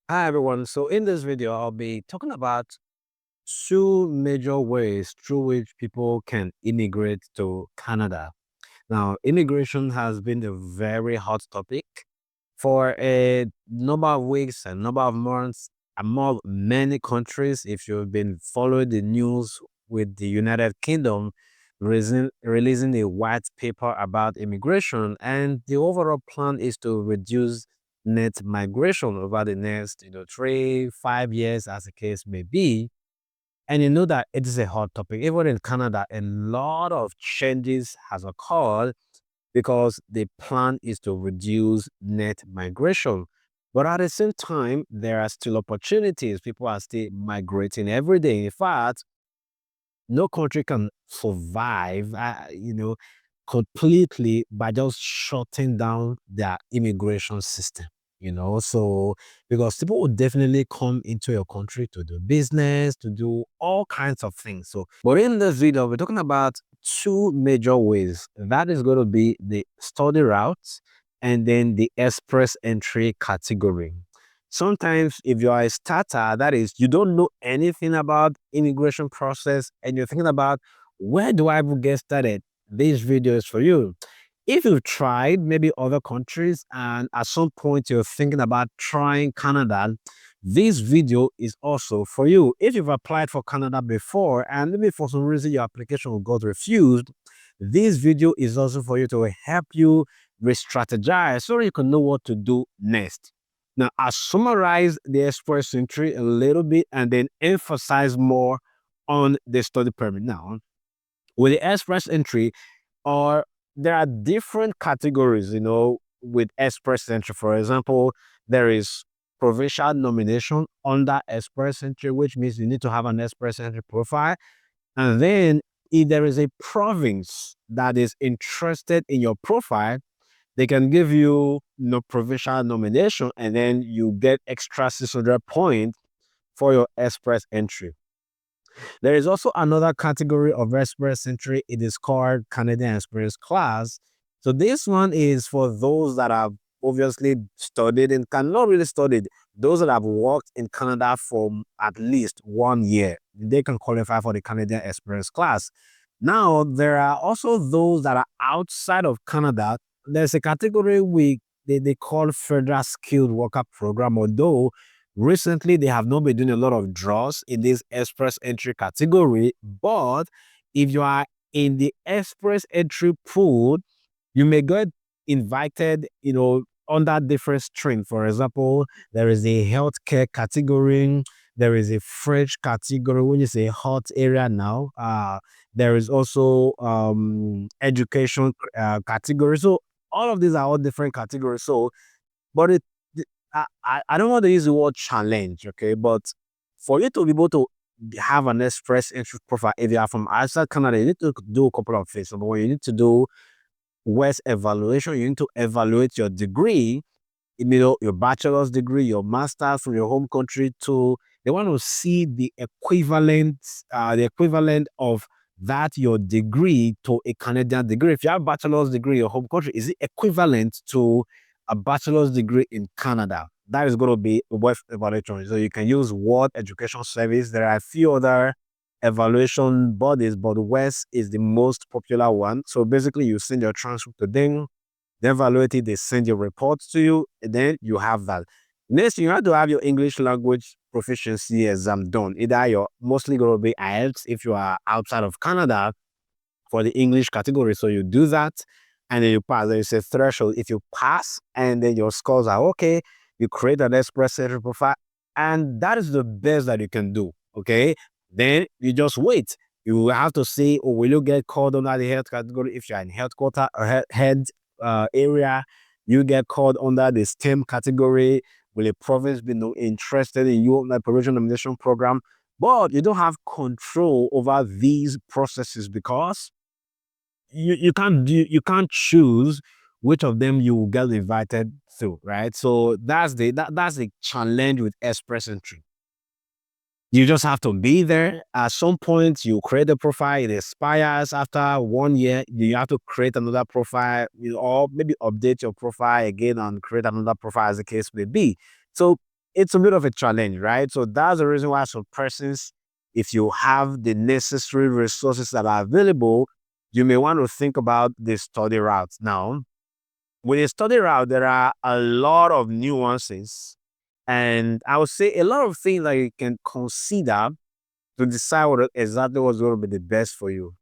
Hi everyone. So in this video, I'll be talking about two major ways through which people can immigrate to Canada. Now, immigration has been a very hot topic for a number of weeks, a number of months, among many countries. If you've been following the news with the United Kingdom releasing a white paper about immigration, and the overall plan is to reduce net migration over the next 3 5 years, as the case may be. And you know that it is a hot topic. Even in Canada, a lot of changes has occurred because the plan is to reduce net migration. But at the same time, there are still opportunities. People are still migrating every day. In fact, no country can survive, completely by just shutting down their immigration system. So because people will definitely come into your country to do business, to do all kinds of things. So, but in this video, we're talking about two major ways. That is going to be the study route and then the express entry category. Sometimes if you are a starter, that is, you don't know anything about immigration process and you're thinking about where do I even get started? This video is for you. If you've tried maybe other countries and at some point you're thinking about trying Canada, this video is also for you. If you've applied for Canada before and maybe for some reason your application got refused, this video is also for you to help you re-strategize so you can know what to do next. Now, I summarize the express entry a little bit and then emphasize more on the study permit. Now, with the express entry, or there are different categories, with express entry. For example, there is provincial nomination under express entry, which means you need to have an express entry profile. And then if there is a province that is interested in your profile, they can give you no provincial nomination and then you get extra 600 points for your express entry. There is also another category of express entry. It is called Canadian Experience Class. So this one is for those that have obviously studied and cannot really studied. Those that have worked in Canada for at least 1 year, they can qualify for the Canadian Experience Class. Now, there are also those that are outside of Canada. There's a category they call Federal Skilled Worker Program, although recently they have not been doing a lot of draws in this express entry category. But if you are in the express entry pool, you may get invited, under different stream. For example, there is a healthcare category, there is a French category, when you say hot area now. There is also education category. So all of these are all different categories. So, but I don't want to use the word challenge, okay? But for you to be able to have an express entry profile, if you are from outside Canada, you need to do a couple of things. Number one, you need to do West evaluation. You need to evaluate your degree, your bachelor's degree, your master's from your home country to, they want to see the equivalent of that your degree to a Canadian degree. If you have a bachelor's degree in your home country, is it equivalent to a bachelor's degree in Canada? That is going to be a West evaluation. So you can use World Education Service. There are a few other evaluation bodies, but West is the most popular one. So basically, you send your transcript to them, they evaluate it, they send your reports to you, and then you have that. Next, you have to have your English language proficiency exam done. Either you're mostly going to be IELTS if you are outside of Canada for the English category. So you do that and then you pass. There is a threshold. If you pass and then your scores are okay, you create an express entry profile. And that is the best that you can do. Okay. Then you just wait. You have to see, or will you get called under the health category? If you're in headquarter or head area, you get called under the STEM category. Will a province be interested in you, like provincial nomination program? But you don't have control over these processes because you can't choose which of them you will get invited to, right? So that's the challenge with express entry. You just have to be there. At some point, you create a profile, it expires after 1 year. You have to create another profile, or maybe update your profile again and create another profile as the case may be. So it's a bit of a challenge, right? So that's the reason why some persons, if you have the necessary resources that are available, you may want to think about the study route. Now, with a study route, there are a lot of nuances, and I would say a lot of things that you can consider to decide what exactly what's going to be the best for you.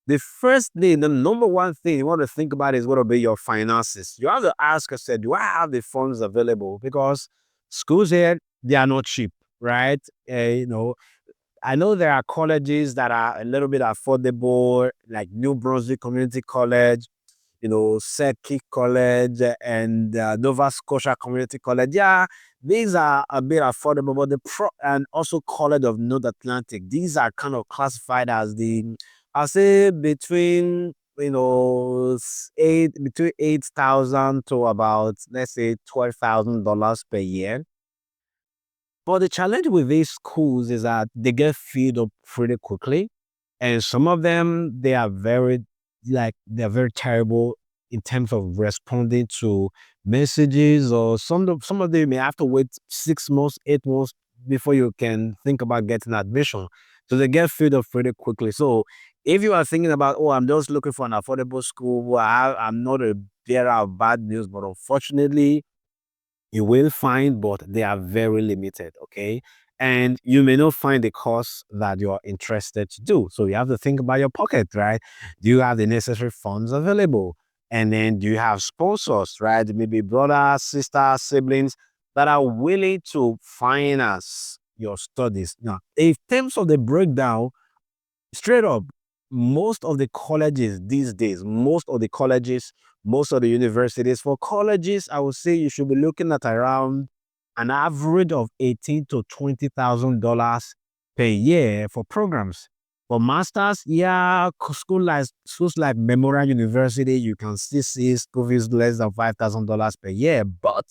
The first thing, the number one thing you want to think about is going to be your finances. You have to ask yourself, do I have the funds available? Because schools here, they are not cheap, right? I know there are colleges that are a little bit affordable, like New Brunswick Community College, Circuit College and Nova Scotia Community College. Yeah, these are a bit affordable, but and also College of North Atlantic. These are kind of classified as I'll say between 8,000 to about, let's say, $12,000 per year. But the challenge with these schools is that they get filled up pretty quickly. And some of them, they're very terrible in terms of responding to messages, or some of them may have to wait 6 months, 8 months before you can think about getting admission. So they get filled up pretty quickly. So if you are thinking about, oh, I'm just looking for an affordable school, well, I'm not a bearer of bad news, but unfortunately, you will find, but they are very limited, okay? And you may not find the course that you're interested to do. So you have to think about your pocket, right? Do you have the necessary funds available? And then do you have sponsors, right? Maybe brothers, sisters, siblings that are willing to finance your studies. Now, in terms of the breakdown, straight up, most of the colleges these days, most of the universities, for colleges, I would say you should be looking at around an average of $18,000 to $20,000 per year for programs. For masters, yeah, schools like Memorial University, you can still see school fees less than $5,000 per year. But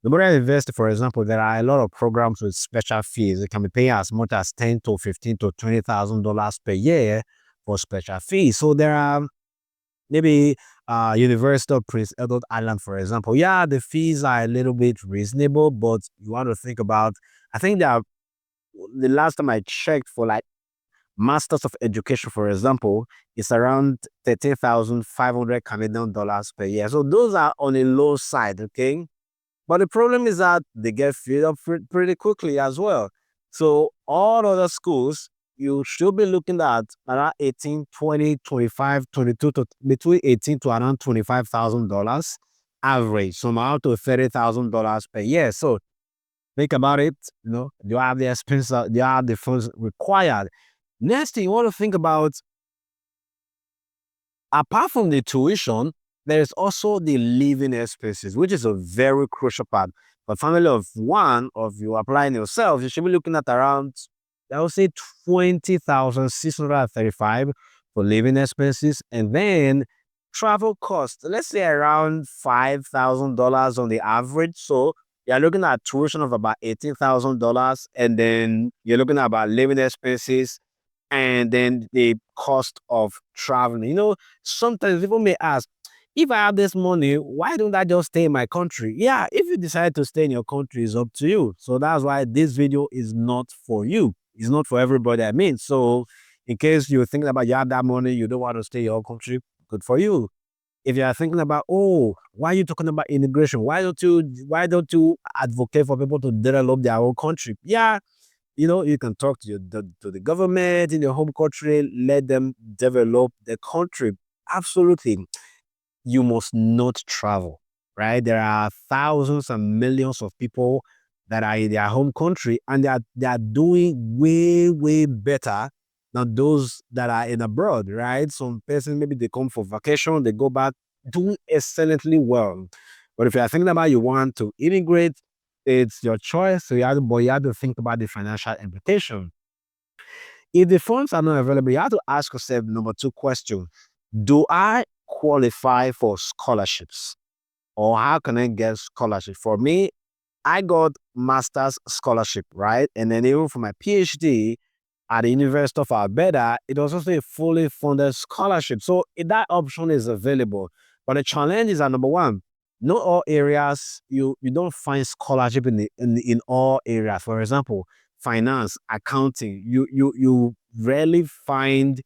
Memorial University, for example, there are a lot of programs with special fees. It can be paying as much as 10 to 15 to $20,000 per year for special fees. So there are maybe University of Prince Edward Island, for example. Yeah, the fees are a little bit reasonable, but you want to think about, I think that the last time I checked for like Masters of Education, for example, it's around 13,500 Canadian dollars per year. So those are on a low side, okay? But the problem is that they get filled up pretty quickly as well. So all other schools, you should be looking at around 18, 20, 25, 22 to between 18 to around $25,000 average, so out to $30,000 per year. So think about it. You have the expense, you have the funds required. Next thing you want to think about, apart from the tuition, there is also the living expenses, which is a very crucial part. For a family of one, of you applying yourself, you should be looking at around, I would say, 20,635 for living expenses, and then travel costs. Let's say around $5,000 on the average. So you're looking at tuition of about $18,000, and then you're looking at about living expenses, and then the cost of traveling. Sometimes people may ask, if I have this money, why don't I just stay in my country? Yeah, if you decide to stay in your country, it's up to you. So that's why this video is not for you. It's not for everybody, I mean. So in case you're thinking about you have that money, you don't want to stay in your country, good for you. If you are thinking about, oh, why are you talking about immigration? Why don't you advocate for people to develop their own country? Yeah, you can talk to the government in your home country, let them develop the country. Absolutely. You must not travel, right? There are thousands and millions of people that are in their home country, and they are doing way, way better than those that are in abroad, right? Some person, maybe they come for vacation, they go back doing excellently well. But if you are thinking about you want to immigrate, it's your choice. So but you have to think about the financial implication. If the funds are not available, you have to ask yourself number two question: do I qualify for scholarships? Or how can I get scholarship? For me, I got master's scholarship, right? And then even for my PhD at the University of Alberta, it was also a fully funded scholarship. So that option is available. But the challenge is that number one, not all areas, you don't find scholarship in all areas. For example, finance, accounting, you rarely find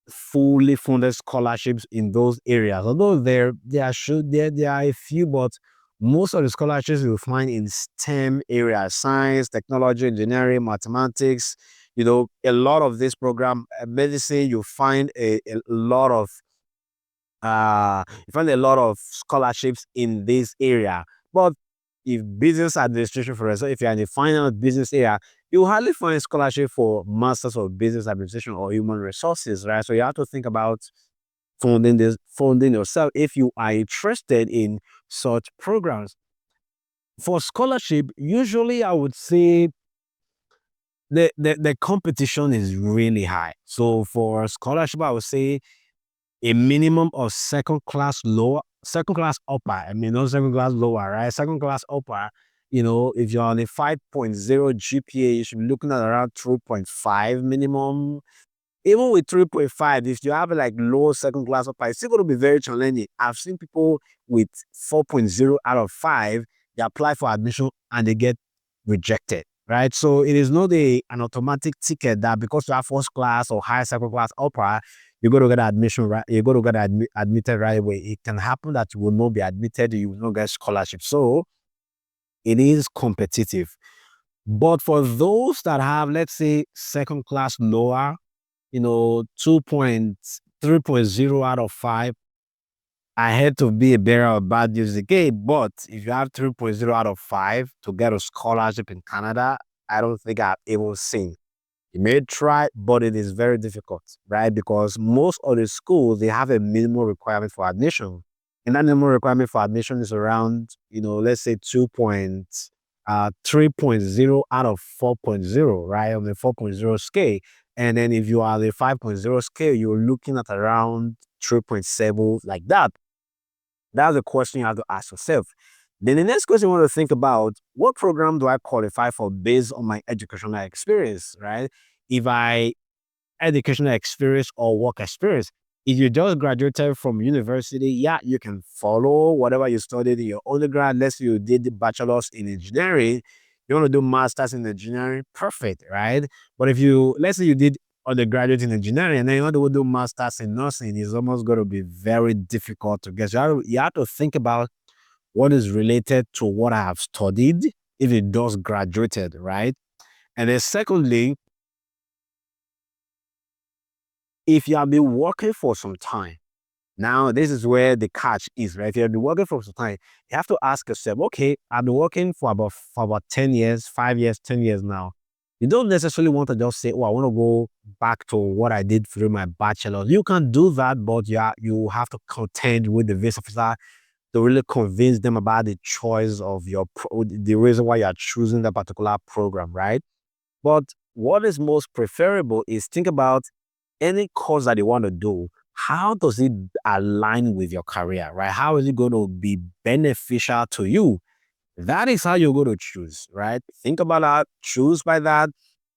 fully funded scholarships in those areas. Although there are a few, but most of the scholarships you'll find in STEM areas, science, technology, engineering, mathematics. A lot of this program, medicine, you find a lot of scholarships in this area. But if business administration, for example, if you're in the finance business area, you hardly find scholarship for masters of business administration or human resources, right? So you have to think about funding yourself if you are interested in such programs. For scholarship, usually I would say the competition is really high. So for scholarship, I would say a minimum of second class upper. I mean, not second class lower, right? Second class upper. If you're on a 5.0 GPA, you should be looking at around 3.5 minimum. Even with 3.5, if you have like low second class upper, it's still going to be very challenging. I've seen people with 4.0 out of 5, they apply for admission and they get rejected, right? So it is not an automatic ticket that because you have first class or higher second class upper, you're going to get admission, right? You're going to get admitted right away. It can happen that you will not be admitted, you will not get scholarship. So it is competitive. But for those that have, let's say, second class lower, 2.3.0 out of 5, I had to be a bearer of bad news again. But if you have 3.0 out of 5 to get a scholarship in Canada, I don't think I've ever seen. You may try, but it is very difficult, right? Because most of the schools, they have a minimum requirement for admission. And that minimum requirement for admission is around, let's say 3.0 out of 4.0, right? On the 4.0 scale. And then if you are the 5.0 scale, you're looking at around 3.7, like that. That's the question you have to ask yourself. Then the next question you want to think about, what program do I qualify for based on my educational experience, right? If I educational experience or work experience. If you just graduated from university, yeah, you can follow whatever you studied in your undergrad. Let's say you did the bachelor's in engineering, you want to do master's in engineering, perfect, right? But if let's say you did undergraduate in engineering and then you want to do master's in nursing, it's almost going to be very difficult to get. You have to think about what is related to what I have studied if it does graduated, right? And then secondly, if you have been working for some time, now this is where the catch is, right? If you have been working for some time, you have to ask yourself, okay, I've been working for about 10 years, 5 years, 10 years now. You don't necessarily want to just say, oh, I want to go back to what I did through my bachelor. You can do that, but you have to contend with the visa officer to really convince them about the choice of the reason why you are choosing that particular program, right? But what is most preferable is think about any course that you want to do. How does it align with your career, right? How is it going to be beneficial to you? That is how you're going to choose, right? Think about that, choose by that.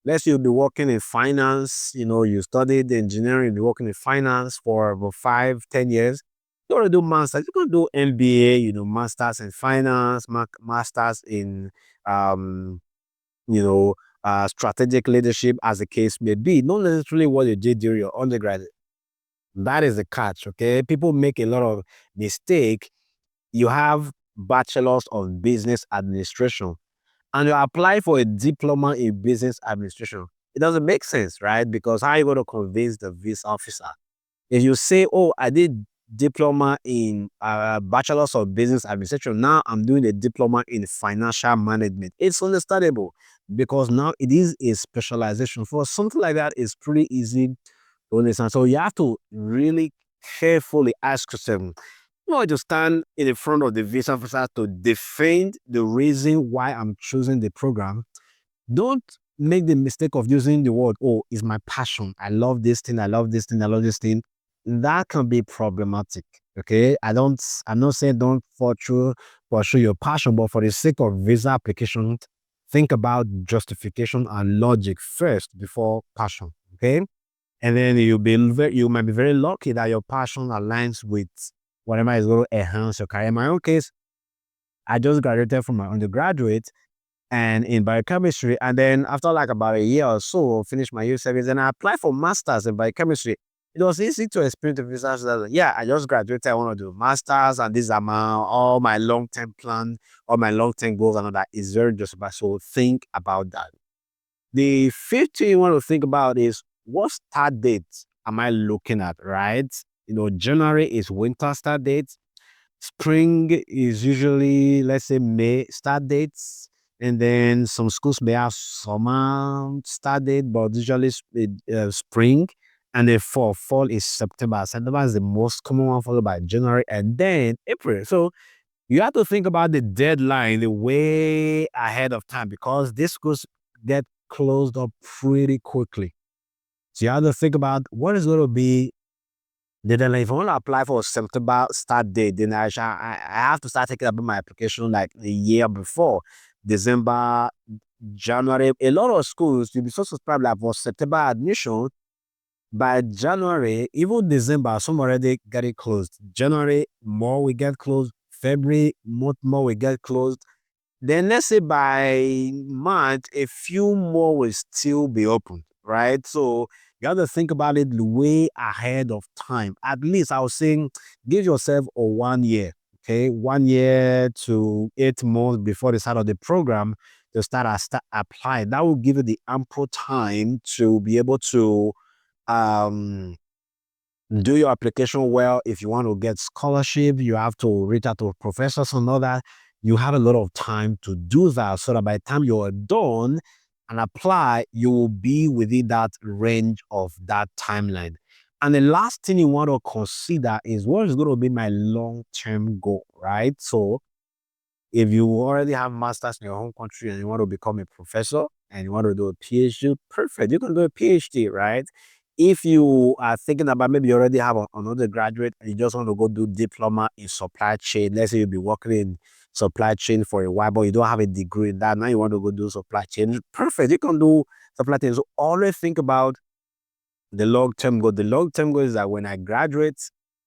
Let's say you'll be working in finance, you studied engineering, you're working in finance for about 5, 10 years. You're going to do masters, you're going to do MBA, masters in finance, masters in um, you know, strategic leadership, as the case may be, not necessarily what you did during your undergrad. That is the catch, okay? People make a lot of mistake. You have bachelor's of business administration and you apply for a diploma in business administration. It doesn't make sense, right? Because how are you going to convince the visa officer? If you say, oh, I did diploma in bachelor's of business administration, now I'm doing a diploma in financial management, it's understandable because now it is a specialization. For something like that, it's pretty easy to understand. So you have to really carefully ask yourself, to stand in the front of the visa officer to defend the reason why I'm choosing the program. Don't make the mistake of using the word, oh, it's my passion. I love this thing. I love this thing. I love this thing. That can be problematic. Okay. I'm not saying don't pursue your passion, but for the sake of visa application, think about justification and logic first before passion. Okay. And then you might be very lucky that your passion aligns with whatever is going to enhance your career. In my own case, I just graduated from my undergraduate and in biochemistry. And then after like about a year or so, finished my youth service and I applied for masters in biochemistry. It was easy to explain to visitors that yeah, I just graduated, I want to do masters, and these are all my long-term plan, all my long-term goals, and all that is very justified. So think about that. The fifth thing you want to think about is what start date am I looking at, right? January is winter start date. Spring is usually, let's say, May start dates. And then some schools may have summer start date, but usually spring. And then fall is September. September is the most common one, followed by January and then April. So you have to think about the deadline the way ahead of time because these schools get closed up pretty quickly. So you have to think about what is going to be the deadline. If I want to apply for a September start date, then I have to start taking up my application like the year before, December, January. A lot of schools, you'll be so surprised like for September admission, by January, even December, some already getting closed. January, more we get closed. February, more we get closed. Then let's say by March, a few more will still be open, right? So you have to think about it way ahead of time. At least I was saying, give yourself a 1 year, okay? 1 year to 8 months before the start of the program to start applying. That will give you the ample time to be able to um do your application well. If you want to get scholarship, you have to reach out to professors and all that. You have a lot of time to do that so that by the time you're done and apply, you will be within that range of that timeline. And the last thing you want to consider is what is going to be my long-term goal, right? So if you already have masters in your home country and you want to become a professor and you want to do a PhD, perfect. You can do a PhD, right? If you are thinking about maybe you already have another graduate and you just want to go do diploma in supply chain, let's say you'll be working in supply chain for a while, but you don't have a degree in that. Now you want to go do supply chain, perfect. You can do supply chain. So always think about the long-term goal. The long-term goal is that when I graduate,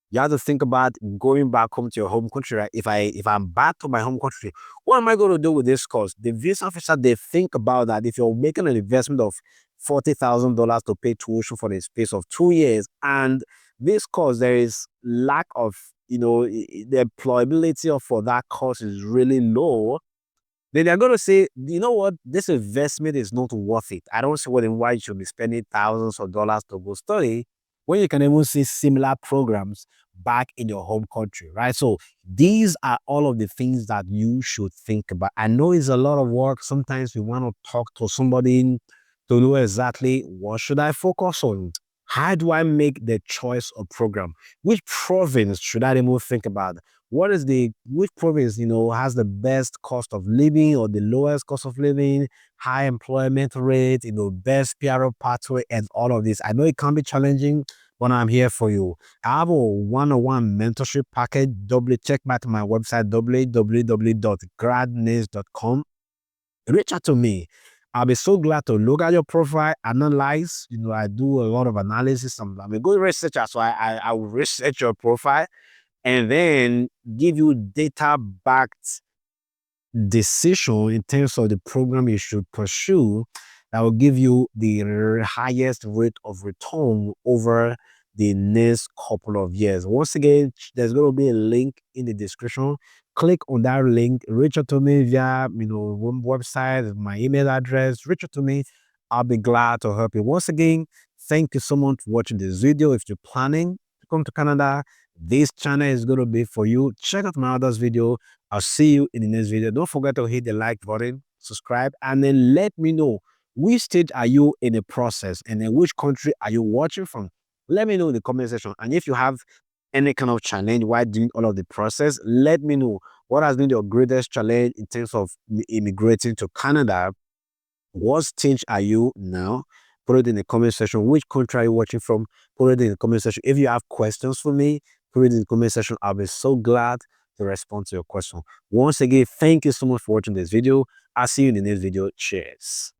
you have to think about going back home to your home country, right? If I'm back to my home country, what am I going to do with this course? The visa officer, they think about that. If you're making an investment of $40,000 to pay tuition for the space of 2 years, and this course, there is lack of, the employability of for that course is really low, then they're going to say, you know what, this investment is not worth it. I don't see why you should be spending thousands of dollars to go study when you can even see similar programs back in your home country, right? So these are all of the things that you should think about. I know it's a lot of work. Sometimes we want to talk to somebody to know exactly what should I focus on. How do I make the choice of program? Which province should I even think about? Which province, has the best cost of living or the lowest cost of living, high employment rate, best PRO pathway, and all of this. I know it can be challenging, but I'm here for you. I have a one-on-one mentorship package. Check back my website, www.gradnext.com. Reach out to me. I'll be so glad to look at your profile, analyze. I do a lot of analysis. I'm a good researcher, so I will research your profile and then give you data-backed decision in terms of the program you should pursue that will give you the highest rate of return over the next couple of years. Once again, there's going to be a link in the description. Click on that link, reach out to me via website, my email address, reach out to me. I'll be glad to help you. Once again, thank you so much for watching this video. If you're planning to come to Canada, this channel is going to be for you. Check out my other video. I'll see you in the next video. Don't forget to hit the like button, subscribe, and then let me know which stage are you in the process and then which country are you watching from. Let me know in the comment section. And if you have any kind of challenge while doing all of the process, let me know what has been your greatest challenge in terms of immigrating to Canada. What stage are you now? Put it in the comment section. Which country are you watching from? Put it in the comment section. If you have questions for me, put it in the comment section. I'll be so glad to respond to your question. Once again, thank you so much for watching this video. I'll see you in the next video. Cheers.